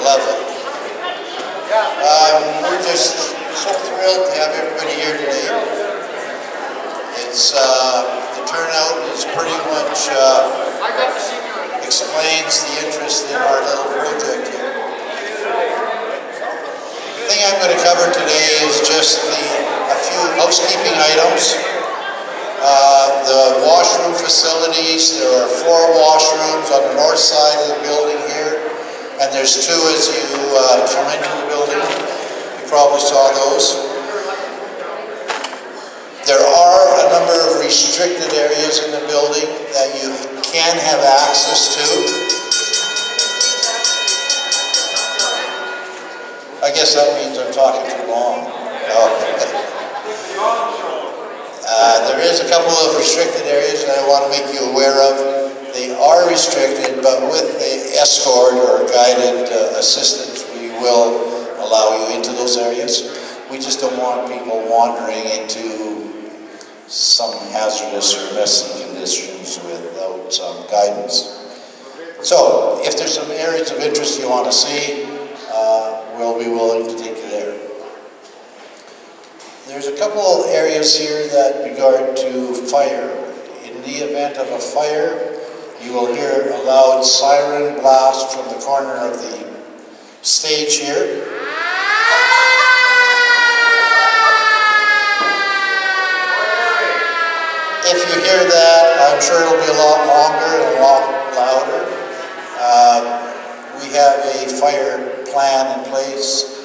Lovely. We're just so thrilled to have everybody here today. It's the turnout is pretty much explains the interest in our little project here. The thing I'm going to cover today is just a few housekeeping items. The washroom facilities, there are 4 washrooms on the north side of the building here, and there's 2 as you come into the building. You probably saw those. There are a number of restricted areas in the building that you can have access to. I guess that means I'm talking too long. No. There is a couple of restricted areas that I want to make you aware of. They are restricted, but with the escort or guided assistance, we will allow you into those areas. We just don't want people wandering into some hazardous or messy conditions without some guidance. So, if there's some areas of interest you want to see, we'll be willing to take you there. There's a couple of areas here that regard to fire. In the event of a fire, you will hear a loud siren blast from the corner of the stage here. If you hear that, I'm sure it'll be a lot longer and a lot louder. We have a fire plan in place.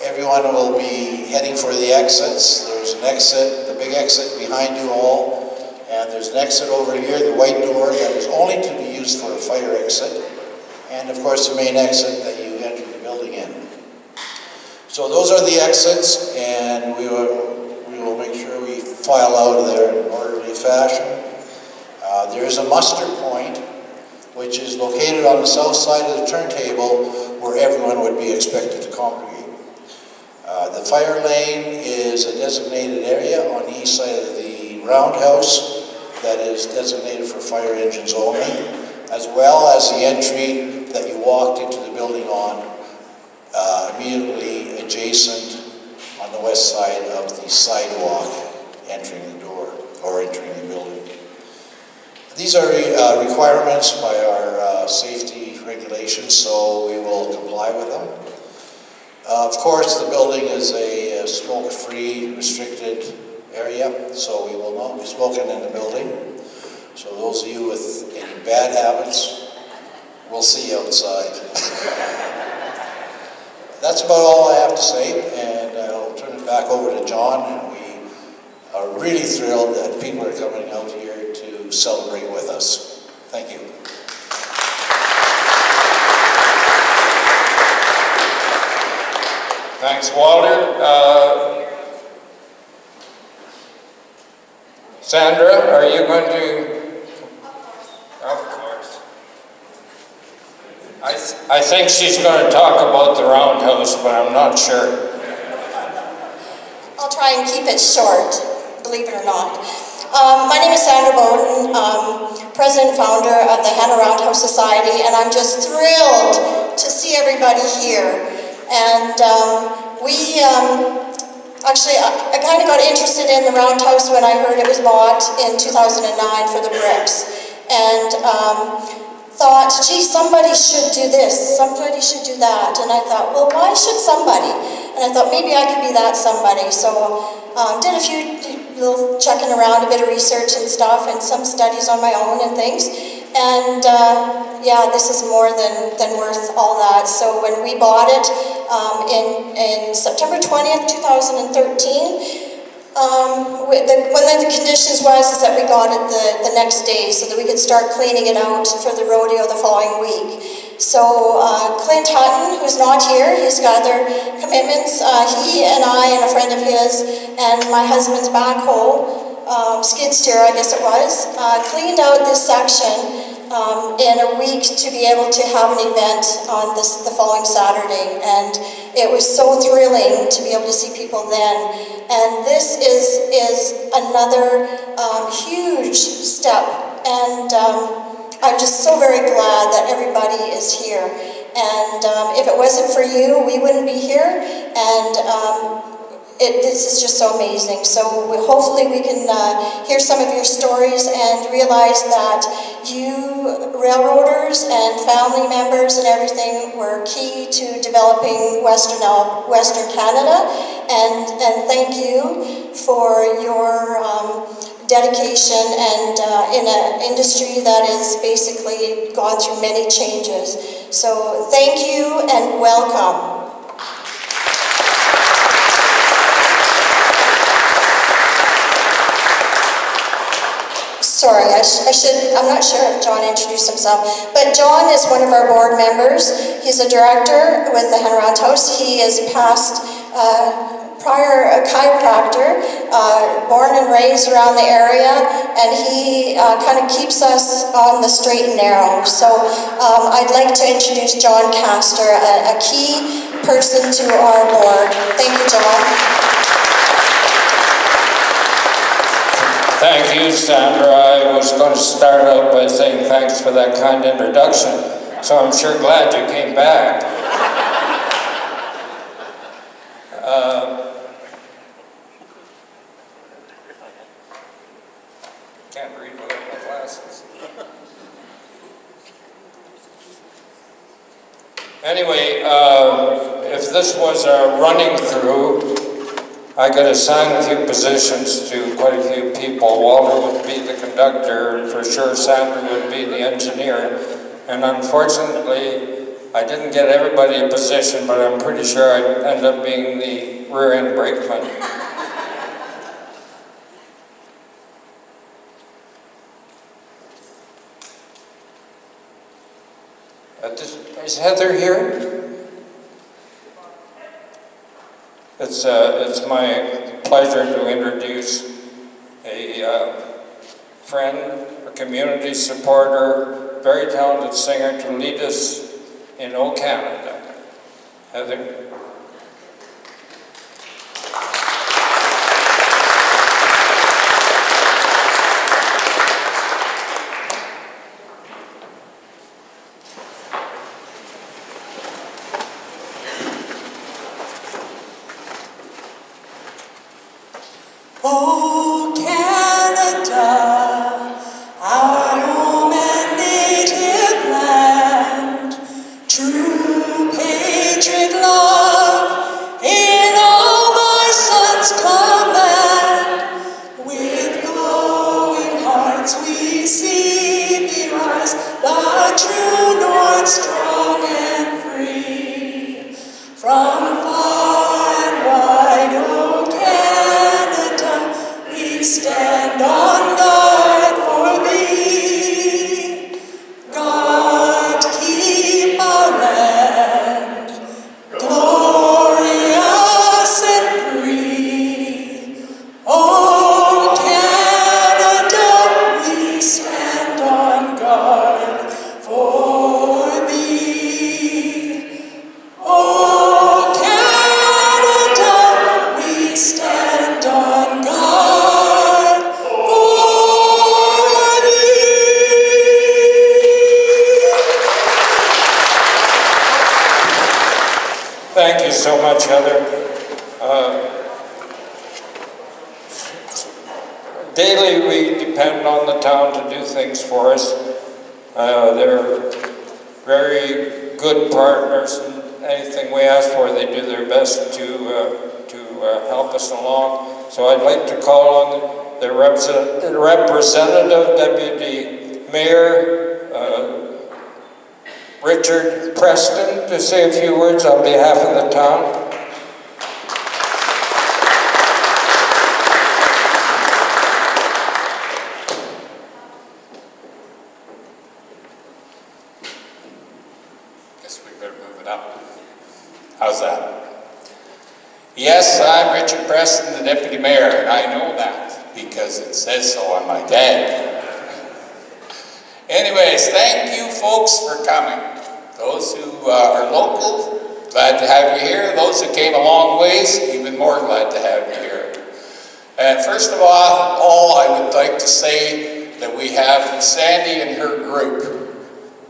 Everyone will be heading for the exits. There's an exit, the big exit behind you all, and there's an exit over here, the white door, that is only to be used for a fire exit, and of course the main exit that you enter the building in. So those are the exits, and we will make sure we file out of there in an orderly fashion. There is a muster point, which is located on the south side of the turntable, where everyone would be expected to congregate. The fire lane is a designated area on the east side of the Roundhouse that is designated for fire engines only, as well as the entry that you walked into the building on, immediately adjacent on the west side of the sidewalk entering the door or entering the building. These are requirements by our safety regulations, so we will comply with them. Of course, the building is a smoke-free, restricted area, so we will not be smoking in the building. So those of you with any bad habits, we'll see you outside. That's about all I have to say, and I'll turn it back over to John. And we are really thrilled that people are coming out here to celebrate with us. Thank you. Thanks, Walter. Sandra, are you going to? Of course. I think she's going to talk about the Roundhouse, but I'm not sure. I'll try and keep it short, believe it or not. My name is Sandra Bowden, president and founder of the Hanna Roundhouse Society, and I'm just thrilled to see everybody here. And actually, I kind of got interested in the Roundhouse when I heard it was bought in 2009 for the bricks. And thought, gee, somebody should do this, somebody should do that. And I thought, well, why should somebody? And I thought, maybe I could be that somebody. So did a few little checking around, a bit of research and stuff, and some studies on my own and things. And yeah, this is more than worth all that. So when we bought it in September 20th, 2013, one of the conditions was is that we got it the next day so that we could start cleaning it out for the rodeo the following week. So Clint Hutton, who's not here, he's got other commitments. He and I and a friend of his and my husband's backhoe, skid steer I guess it was, cleaned out this section in a week to be able to have an event on the following Saturday, and it was so thrilling to be able to see people then. And this is another huge step, and I'm just so very glad that everybody is here. And if it wasn't for you, we wouldn't be here. And this is just so amazing. So hopefully we can hear some of your stories and realize that you railroaders and family members and everything were key to developing Western Canada. And thank you for your dedication and in an industry that has basically gone through many changes. So thank you and welcome. Sorry, I'm not sure if John introduced himself, but John is one of our board members. He's a director with the Hanna Roundhouse. He is past, prior a chiropractor, born and raised around the area, and he kind of keeps us on the straight and narrow. So I'd like to introduce John Castor, a key person to our board. Thank you, John. Thank you, Sandra. I was going to start out by saying thanks for that kind introduction, so I'm sure glad you came back. Can't read without my glasses. Anyway, if this was a running through, I could assign a few positions to quite a few people. Walter would be the conductor, and for sure Sandra would be the engineer. And unfortunately, I didn't get everybody a position, but I'm pretty sure I'd end up being the rear-end brakeman. Is Heather here? It's my pleasure to introduce a friend, a community supporter, very talented singer to lead us in O Canada. Heather. Oh, Canada, our home and native land, true patriot love in all my sons command. With glowing hearts we see thee rise, the true north strong and free. From far and wide, oh Canada, we stand on guard for thee. God keep our land glorious and free. Oh Canada, we stand on guard for thee. Oh Canada, we stand on guard for thee. Thank you so much, Heather. Daily we depend on the town to do things for us. They're very good partners, and anything we ask for, they do their best to help us along. So I'd like to call on the representative, Deputy Mayor Richard Preston, to say a few words on behalf of the town. Guess we better move it up. How's that? Yes, I'm Richard Preston, the Deputy Mayor, and I know that because it says so on my tag. Anyways, thank you folks for coming. Those who are local, glad to have you here. Those who came a long ways, even more glad to have you here. And first of all, I would like to say that we have Sandy and her group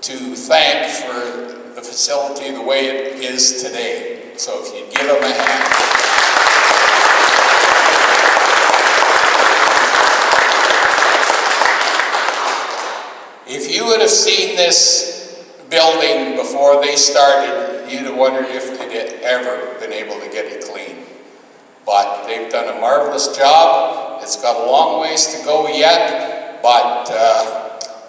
to thank for the facility the way it is today. So if you give them a hand. If you would have seen this building before they started, you'd have wondered if they'd ever been able to get it clean. But they've done a marvelous job. It's got a long ways to go yet, but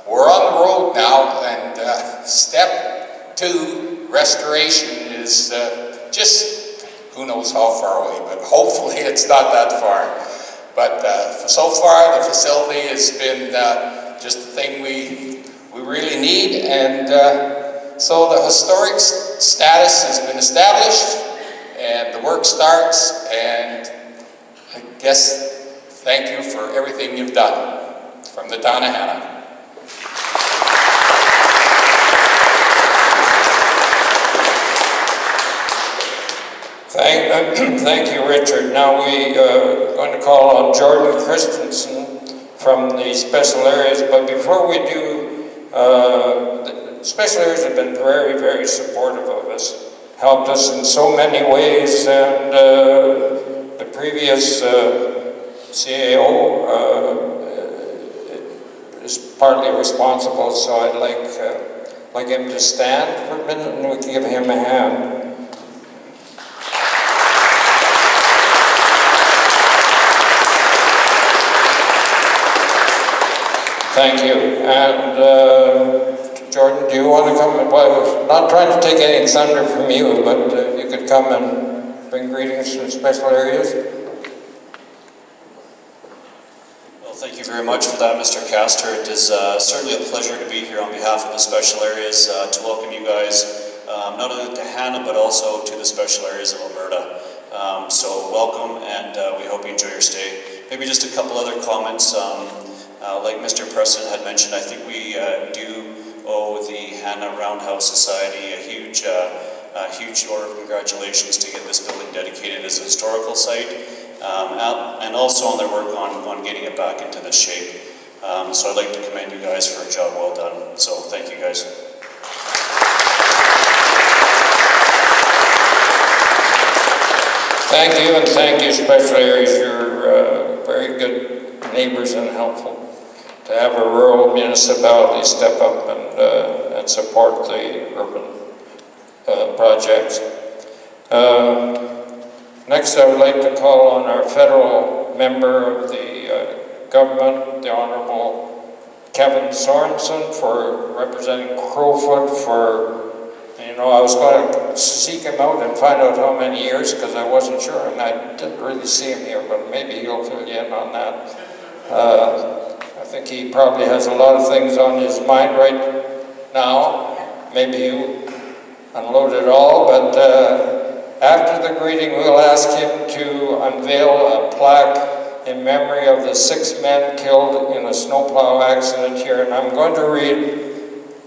we're on the road now, and step 2, restoration, is just who knows how far away, but hopefully it's not that far. But so far the facility has been just the thing we really need, and so the historic status has been established, and the work starts, and I guess thank you for everything you've done. From the town of Hanna. Thank you, Richard. Now we're going to call on Jordan Christensen from the special areas, but before we do, the special areas have been very, very supportive of us, helped us in so many ways, and the previous CAO is partly responsible, so I'd like him to stand for a minute and we can give him a hand. Thank you. And Jordan, do you want to come? Well, I'm not trying to take any thunder from you, but you could come and bring greetings from special areas. Well, thank you very much for that, Mr. Castor. It is certainly a pleasure to be here on behalf of the special areas to welcome you guys, not only to Hanna, but also to the special areas of Alberta. So welcome, and we hope you enjoy your stay. Maybe just a couple other comments. Like Mr. Preston had mentioned, I think we do owe the Hanna Roundhouse Society a huge order of congratulations to get this building dedicated as a historical site, and also on their work on getting it back into this shape. So I'd like to commend you guys for a job well done. So thank you guys. Thank you, and thank you, special areas. You're very good neighbors and helpful. To have a rural municipality step up and support the urban projects. Next, I would like to call on our federal member of the government, the Honorable Kevin Sorensen, for representing Crowfoot for, I was going to seek him out and find out how many years, because I wasn't sure, and I didn't really see him here, but maybe he'll fill you in on that. I think he probably has a lot of things on his mind right now. Maybe you unload it all, but after the greeting, we'll ask him to unveil a plaque in memory of the 6 men killed in a snowplow accident here, and I'm going to read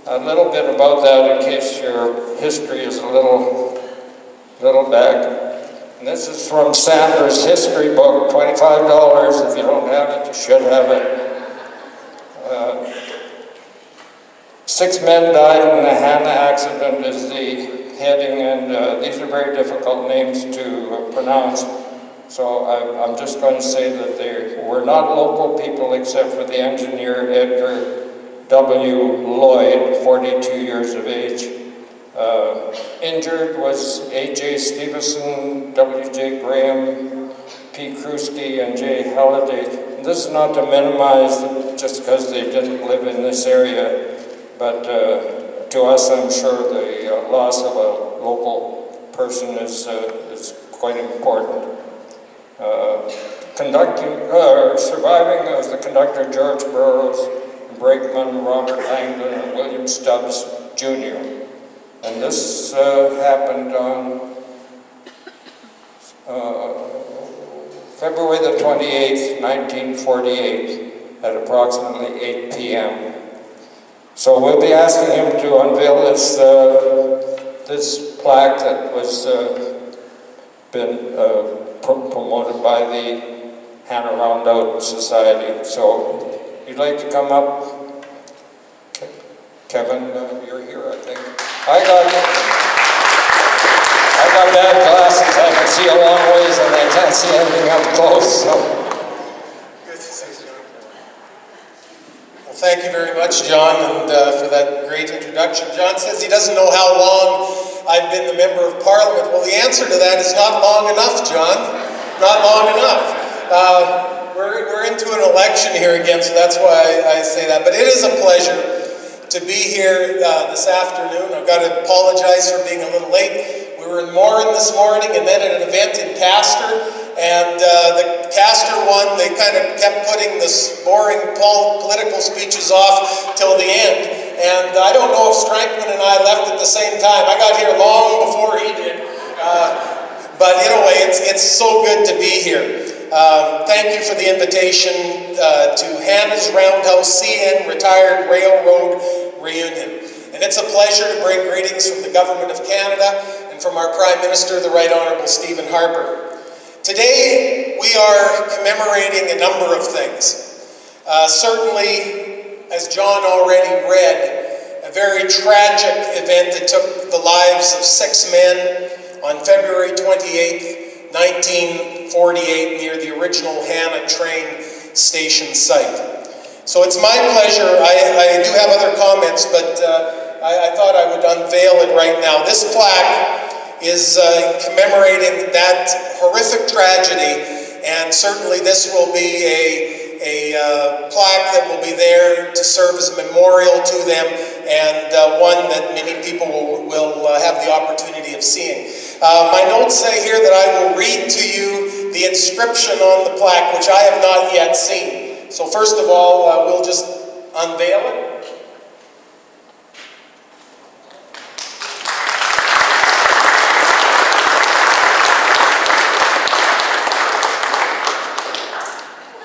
a little bit about that in case your history is a little back. And this is from Sandra's history book, $25. If you don't have it, you should have it. 6 men died in the Hanna accident is the heading, and these are very difficult names to pronounce. So I'm just going to say that they were not local people except for the engineer Edgar W. Lloyd, 42 years of age. Injured was A.J. Stevenson, W.J. Graham, P. Krusky, and J. Halliday. And this is not to minimize just because they didn't live in this area, but to us, I'm sure the loss of a local person is quite important. Surviving was the conductor George Burroughs, brakeman Robert Langdon, and William Stubbs Jr. And this happened on February the 28th, 1948, at approximately 8 p.m. So we'll be asking him to unveil this plaque that was been promoted by the Hanna Roundhouse Society. So you'd like to come up? Kevin, you're here, I think. I got bad glasses. I can see a long ways and I can't see anything up close. So. Good to see you, John. Well, thank you very much, John, and for that great introduction. John says he doesn't know how long I've been the Member of Parliament. Well, the answer to that is not long enough, John. Not long enough. We're into an election here again, so that's why I say that. But it is a pleasure to be here this afternoon. I've got to apologize for being a little late. We were in Morin this morning and then at an event in Castor. And the Castor one, they kind of kept putting this boring political speeches off till the end. And I don't know if Strankman and I left at the same time. I got here long before he did. But anyway, it's so good to be here. Thank you for the invitation to Hanna's Roundhouse CN Retired Railroad Reunion. And it's a pleasure to bring greetings from the Government of Canada and from our Prime Minister, the Right Honourable Stephen Harper. Today, we are commemorating a number of things. Certainly, as John already read, a very tragic event that took the lives of 6 men on February 28th, 1948, near the original Hanna train station site. So it's my pleasure, I do have other comments, but I thought I would unveil it right now. This plaque is commemorating that horrific tragedy, and certainly this will be a plaque that will be there to serve as a memorial to them, and one that many people will have the opportunity of seeing. My notes say here that I will read to you the inscription on the plaque, which I have not yet seen. So first of all, we'll just unveil it.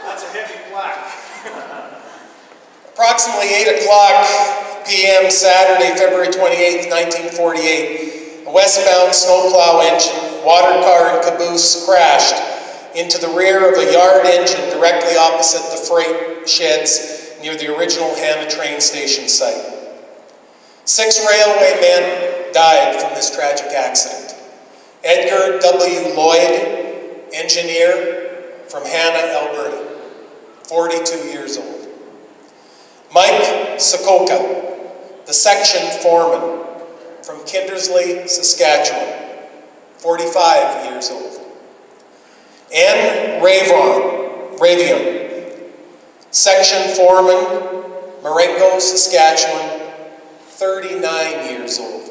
That's a heavy plaque. Approximately 8 o'clock p.m. Saturday, February 28th, 1948, a westbound snowplow engine, water car and caboose crashed into the rear of a yard engine directly opposite the freight sheds near the original Hanna train station site. 6 railway men died from this tragic accident. Edgar W. Lloyd, engineer from Hanna, Alberta, 42 years old. Mike Sokoka, the section foreman from Kindersley, Saskatchewan, 45 years old. Anne Ravion, section foreman, Marengo, Saskatchewan, 39 years old.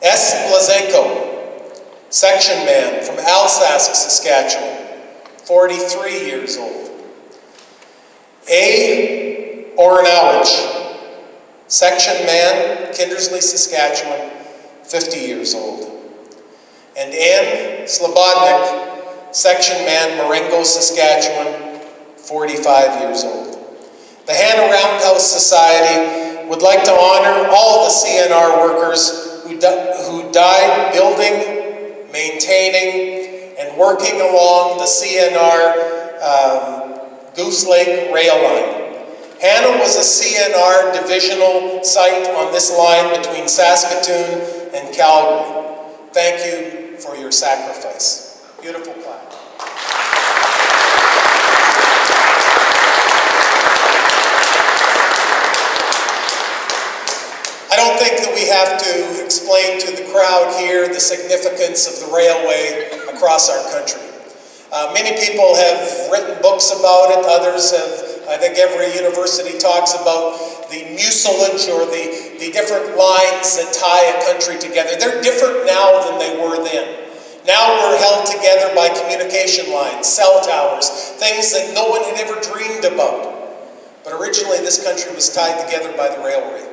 S. Blazenko, section man from Alsace, Saskatchewan, 43 years old. A. Ornowich, section man, Kindersley, Saskatchewan, 50 years old. And Anne Slobodnik, section man, Marengo, Saskatchewan, 45 years old. The Hanna Roundhouse Society would like to honor all the CNR workers who died building, maintaining, and working along the CNR Goose Lake rail line. Hanna was a CNR divisional site on this line between Saskatoon and Calgary. Thank you for your sacrifice. Beautiful plaque. I don't think that we have to explain to the crowd here the significance of the railway across our country. Many people have written books about it, others have, I think every university talks about the mucilage or the different lines that tie a country together. They're different now than they were then. Now we're held together by communication lines, cell towers, things that no one had ever dreamed about. But originally this country was tied together by the railway.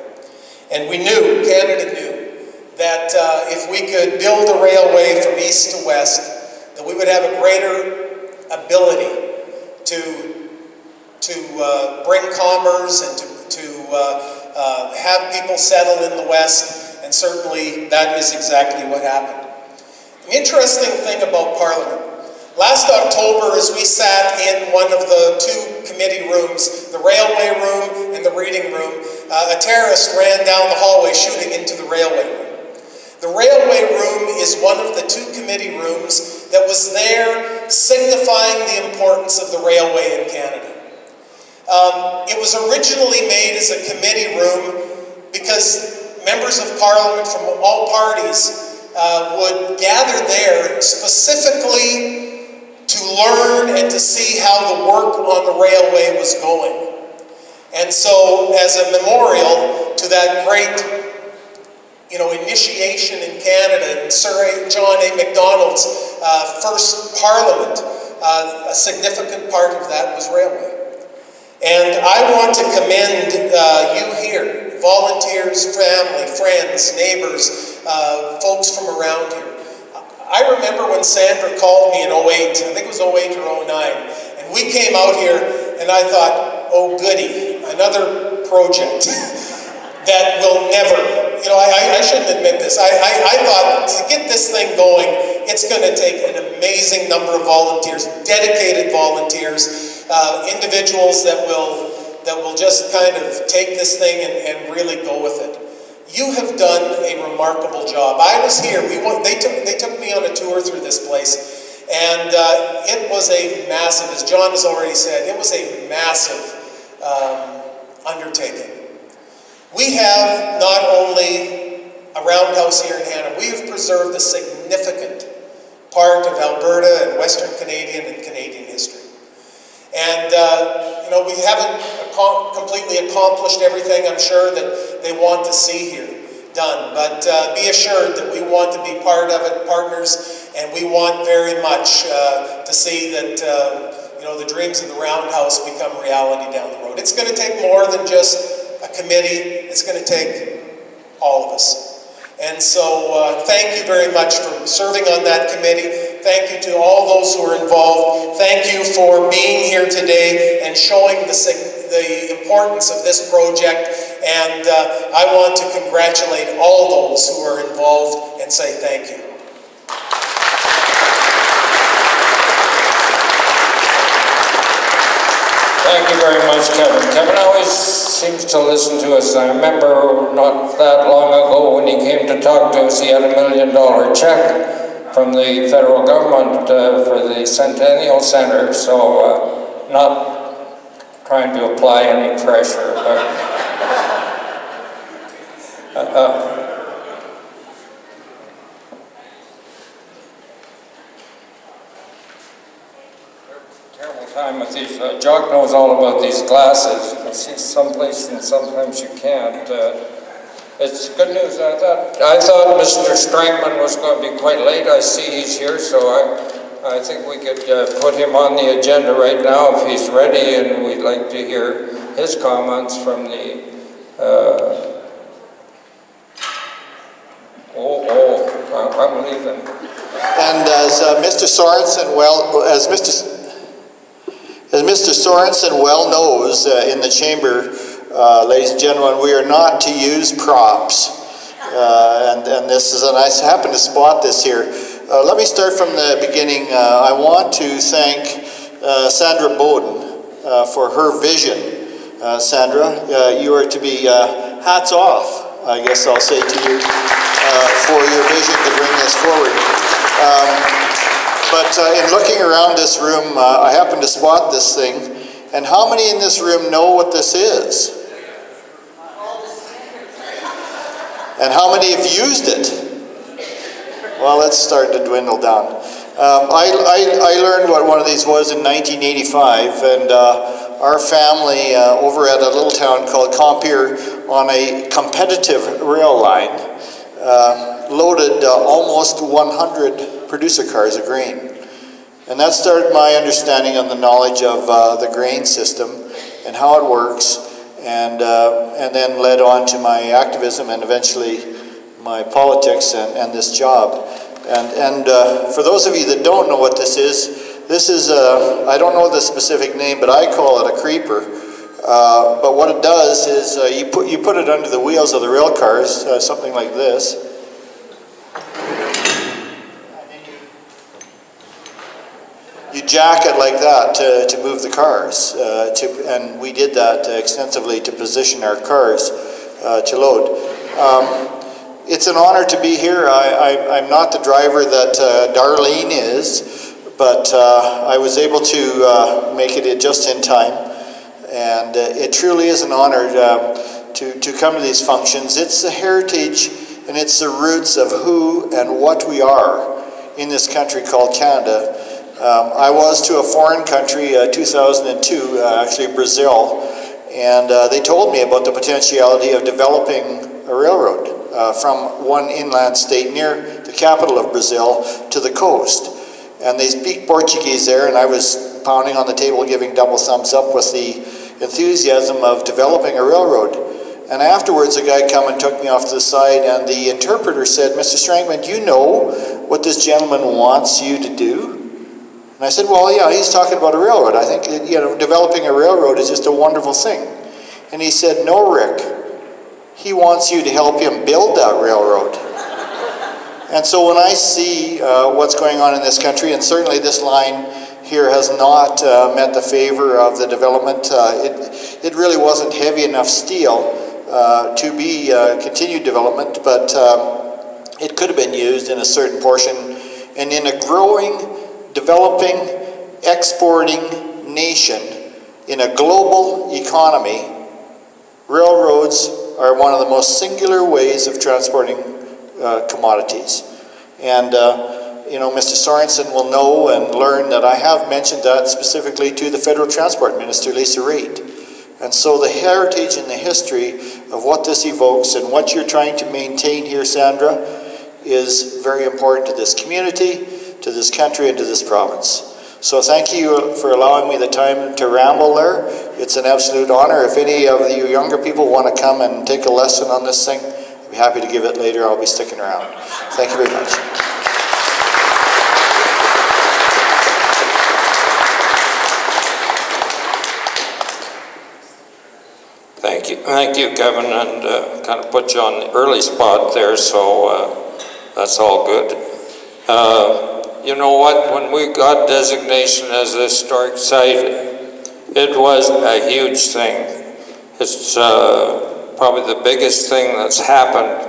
And we knew, Canada knew, that if we could build a railway from east to west, that we would have a greater ability to bring commerce and to have people settle in the west, and certainly that is exactly what happened. An interesting thing about Parliament, Last October, as we sat in one of the two committee rooms, the railway room and the reading room, a terrorist ran down the hallway shooting into the railway room. The railway room is one of the two committee rooms that was there signifying the importance of the railway in Canada. It was originally made as a committee room because members of Parliament from all parties would gather there specifically to learn and to see how the work on the railway was going. And so, as a memorial to that great initiation in Canada, in Sir John A. Macdonald's first Parliament, a significant part of that was railway. And I want to commend you here, volunteers, family, friends, neighbors, folks from around here. I remember when Sandra called me in 08, I think it was 08 or 09, and we came out here and I thought, oh goody, another project that will never, I shouldn't admit this. I thought to get this thing going, it's going to take an amazing number of volunteers, dedicated volunteers, individuals that will just kind of take this thing and really go with it. You have done a remarkable job. I was here. They took me on a tour through this place, and it was a massive, as John has already said, it was a massive undertaking. We have not only a roundhouse here in Hanna, we have preserved a significant part of Alberta and Western Canadian and Canadian history. And, we haven't completely accomplished everything, I'm sure, that they want to see here done. But be assured that we want to be part of it, partners, and we want very much to see that, the dreams of the Roundhouse become reality down the road. It's going to take more than just a committee. It's going to take all of us. And so thank you very much for serving on that committee. Thank you to all those who are involved. Thank you for being here today and showing the importance of this project. And I want to congratulate all those who are involved and say thank you. Thank you very much, Kevin. Kevin always seems to listen to us. I remember not that long ago when he came to talk to us, he had $1 million check from the federal government for the Centennial Center, so not trying to apply any pressure, but time with these, Jock knows all about these glasses. You can see someplace and sometimes you can't. It's good news. I thought Mr. Strangman was going to be quite late. I see he's here, so I think we could put him on the agenda right now if he's ready, and we'd like to hear his comments from the I'm leaving. And as Mr. Sorensen well knows in the chamber, ladies and gentlemen, we are not to use props. And this is, and I happen to spot this here. Let me start from the beginning. I want to thank Sandra Bowden for her vision. Sandra, you are to be hats off, I guess I'll say to you, for your vision to bring this forward. But in looking around this room, I happen to spot this thing. And how many in this room know what this is? And how many have used it? Well, it's starting to dwindle down. I learned what one of these was in 1985, and our family over at a little town called Compier on a competitive rail line loaded almost 100 producer cars of grain. And that started my understanding on the knowledge of the grain system and how it works, and then led on to my activism and eventually my politics and this job. And for those of you that don't know what this is I don't know the specific name, but I call it a creeper. But what it does is you put it under the wheels of the rail cars, something like this. you jack it like that to move the cars. And we did that extensively to position our cars to load. It's an honor to be here. I'm not the driver that Darlene is, but I was able to make it just in time. And it truly is an honor to come to these functions. It's the heritage and it's the roots of who and what we are in this country called Canada. I was to a foreign country, 2002, actually Brazil, and they told me about the potentiality of developing a railroad from one inland state near the capital of Brazil to the coast. And they speak Portuguese there, and I was pounding on the table giving double thumbs up with the enthusiasm of developing a railroad. And afterwards, a guy come and took me off to the side, and the interpreter said, "Mr. Strangman, do you know what this gentleman wants you to do?" And I said, "Well, yeah, he's talking about a railroad. I think, developing a railroad is just a wonderful thing." And he said, "No, Rick, he wants you to help him build that railroad." And so when I see what's going on in this country, and certainly this line here has not met the favor of the development, it really wasn't heavy enough steel to be continued development, but it could have been used in a certain portion. And in a growing, developing, exporting nation, in a global economy, railroads are one of the most singular ways of transporting commodities. And Mr. Sorensen will know and learn that I have mentioned that specifically to the Federal Transport Minister, Lisa Raitt. And so the heritage and the history of what this evokes and what you're trying to maintain here, Sandra, is very important to this community, to this country, and to this province. So thank you for allowing me the time to ramble there. It's an absolute honor. If any of you younger people want to come and take a lesson on this thing, I'd be happy to give it later. I'll be sticking around. Thank you very much. Thank you, Kevin, and kind of put you on the early spot there, so that's all good. You know what, when we got designation as a historic site, it was a huge thing. It's probably the biggest thing that's happened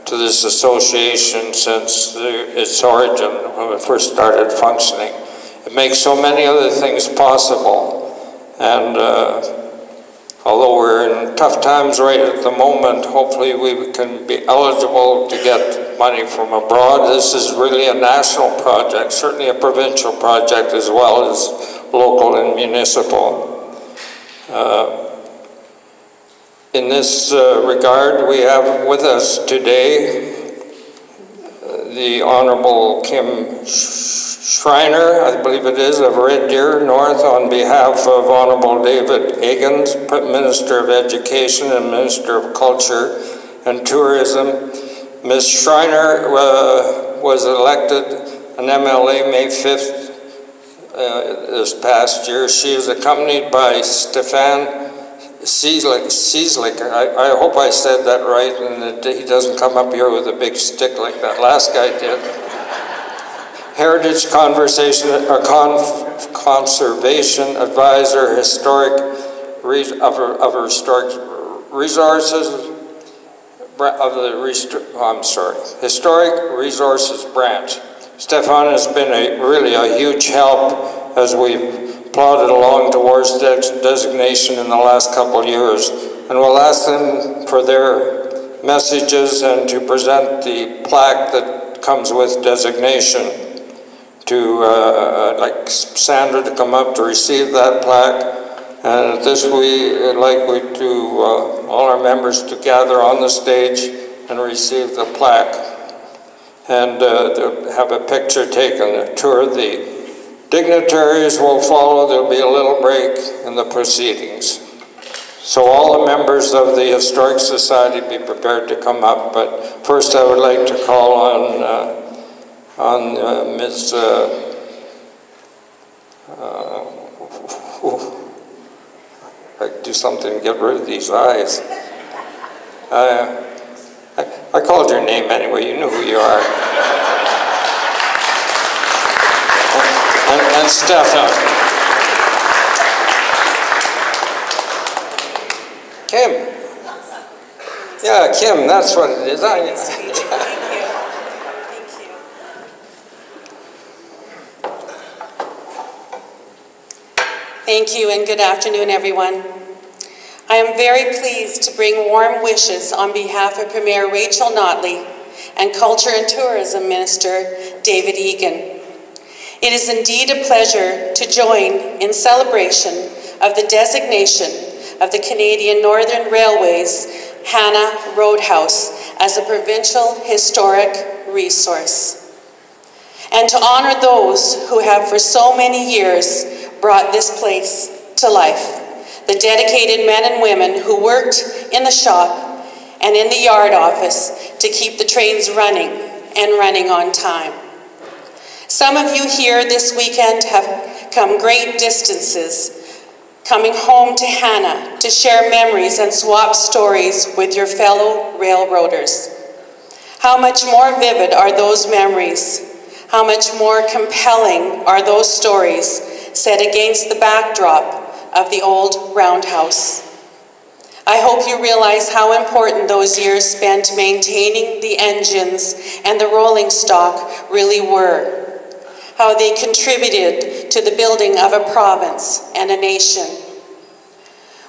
to this association since its origin, when it first started functioning. It makes so many other things possible, and although we're in tough times right at the moment, hopefully we can be eligible to get money from abroad. This is really a national project, certainly a provincial project as well as local and municipal. In this regard, we have with us today the Honorable Kim Schreiner, I believe it is, of Red Deer North, on behalf of Honorable David Higgins, Minister of Education and Minister of Culture and Tourism. Ms. Schreiner was elected an MLA May 5th this past year. She is accompanied by Stefan Cieslik. I hope I said that right, and that he doesn't come up here with a big stick like that last guy did. Heritage Conservation Advisor, Historic Resources Branch. Stefan has been really a huge help as we've plodded along towards designation in the last couple of years. And we'll ask them for their messages and to present the plaque that comes with designation. I'd like Sandra to come up to receive that plaque. And at this, we'd like all our members to gather on the stage and receive the plaque. And to have a picture taken, a tour of the dignitaries will follow. There'll be a little break in the proceedings. So all the members of the Historic Society be prepared to come up, but first I would like to call on Ms. I do something to get rid of these eyes. I called your name anyway, you know who you are. and Stefan. Kim. Yeah, Kim, that's what it is. Thank you. Thank you and good afternoon, everyone. I am very pleased to bring warm wishes on behalf of Premier Rachel Notley and Culture and Tourism Minister David Egan. It is indeed a pleasure to join in celebration of the designation of the Canadian Northern Railway's Hanna Roundhouse as a provincial historic resource, and to honor those who have for so many years brought this place to life, the dedicated men and women who worked in the shop and in the yard office to keep the trains running and running on time. Some of you here this weekend have come great distances, coming home to Hanna to share memories and swap stories with your fellow railroaders. How much more vivid are those memories? How much more compelling are those stories set against the backdrop of the old Roundhouse? I hope you realize how important those years spent maintaining the engines and the rolling stock really were, how they contributed to the building of a province and a nation.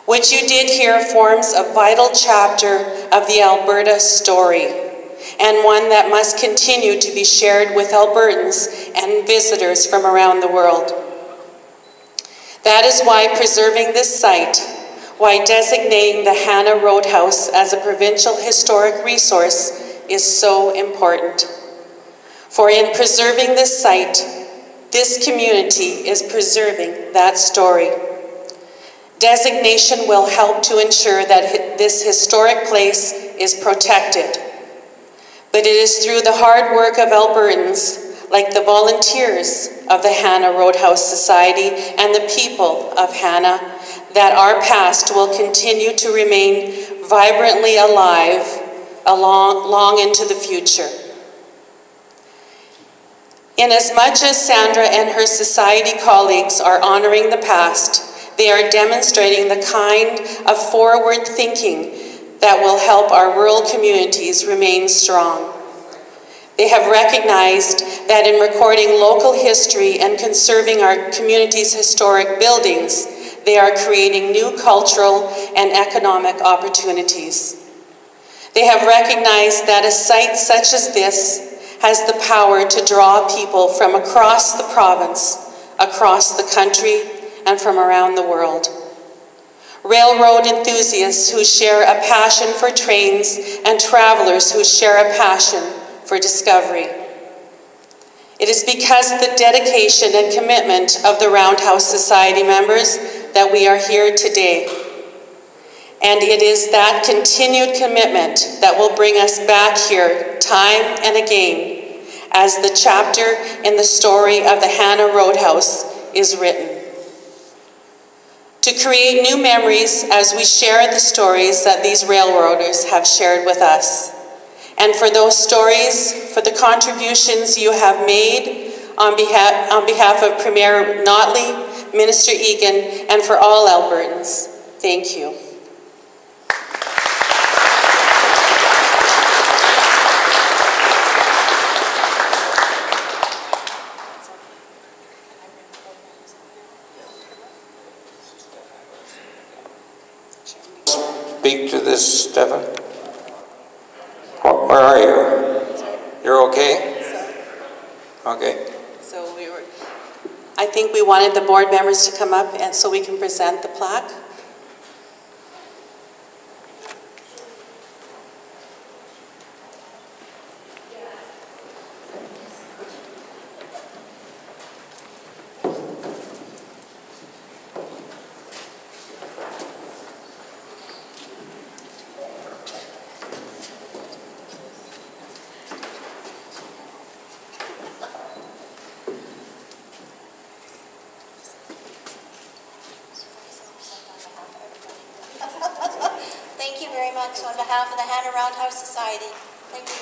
What you did here forms a vital chapter of the Alberta story, and one that must continue to be shared with Albertans and visitors from around the world. That is why preserving this site, why designating the Hanna Roundhouse as a provincial historic resource is so important. For in preserving this site, this community is preserving that story. Designation will help to ensure that this historic place is protected. But it is through the hard work of Albertans, like the volunteers of the Hanna Roundhouse Society and the people of Hanna, that our past will continue to remain vibrantly alive long into the future. Inasmuch as Sandra and her society colleagues are honoring the past, they are demonstrating the kind of forward thinking that will help our rural communities remain strong. They have recognized that in recording local history and conserving our community's historic buildings, they are creating new cultural and economic opportunities. They have recognized that a site such as this has the power to draw people from across the province, across the country, and from around the world. Railroad enthusiasts who share a passion for trains and travelers who share a passion for discovery. It is because of the dedication and commitment of the Roundhouse Society members that we are here today. And it is that continued commitment that will bring us back here time and again as the chapter in the story of the Hanna Roundhouse is written. To create new memories as we share the stories that these railroaders have shared with us. And for those stories, for the contributions you have made on behalf of Premier Notley, Minister Egan, and for all Albertans, thank you. Speak to this, Stefan. Where are you? You're okay? Okay. So I think we wanted the board members to come up and so we can present the plaque. Thank you very much on behalf of the Hanna Roundhouse Society. Thank you.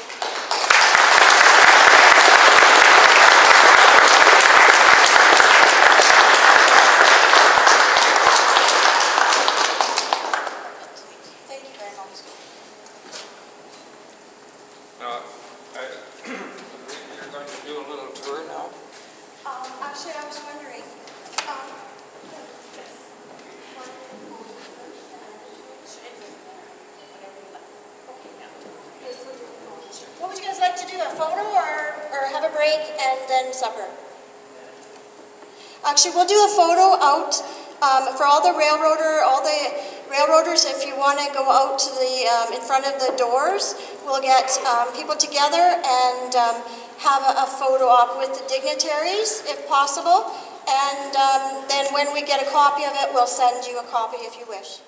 Actually, I was wondering, what would you guys like to do, a photo or have a break and then supper? Actually, we'll do a photo out for all the railroaders. If you want to go out to the in front of the doors, we'll get people together and have a photo op with the dignitaries, if possible. And then when we get a copy of it, we'll send you a copy if you wish.